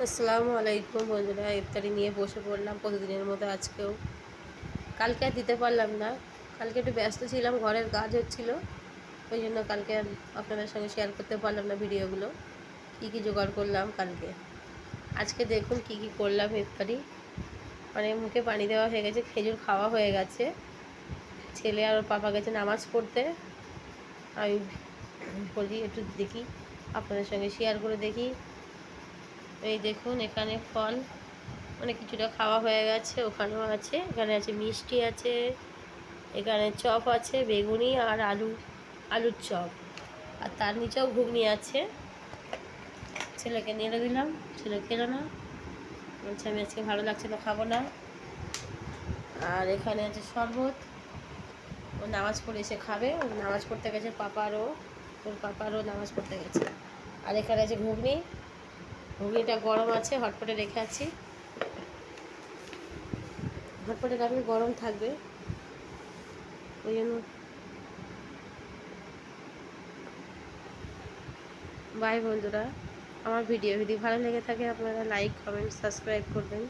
আসসালামু আলাইকুম বন্ধুরা, ইফতারি নিয়ে বসে পড়লাম প্রতিদিনের মতো আজকেও। কালকে আর দিতে পারলাম না, কালকে একটু ব্যস্ত ছিলাম, ঘরের কাজ হচ্ছিল, ওই জন্য কালকে আর আপনাদের সঙ্গে শেয়ার করতে পারলাম না ভিডিওগুলো কী কী জোগাড় করলাম কালকে। আজকে দেখুন কি কি করলাম ইফতারি। মানে মুখে পানি দেওয়া হয়ে গেছে, খেজুর খাওয়া হয়ে গেছে, ছেলে আর ওর পাপা গেছে নামাজ পড়তে। আমি বলি একটু দেখি আপনাদের সঙ্গে শেয়ার করে দেখি। এই দেখুন এখানে ফল মানে কিছুটা খাওয়া হয়ে গেছে, ওখানেও আছে, এখানে আছে মিষ্টি আছে, এখানে চপ আছে, বেগুনি আর আলুর চপ, আর তার নিচেও ঘুগনি আছে। ছেলেকে নেড়ে দিলাম, ছেলে খেলো না, বলছে আমি আজকে ভালো লাগছে না, খাবো না। আর এখানে আছে শরবত, ও নামাজ পড়ে এসে খাবে, ও নামাজ পড়তে গেছে, ওর পাপারও নামাজ পড়তে গেছে। আর এখানে আছে ঘুগনি, ঘুগনিটা গরম আছে, হটপটে রেখে আছি, হটপটে রাখলে গরম থাকবে, ওই জন্য। বাই বন্ধুরা, আমার ভিডিও যদি ভালো লেগে থাকে আপনারা লাইক, কমেন্ট, সাবস্ক্রাইব করবেন।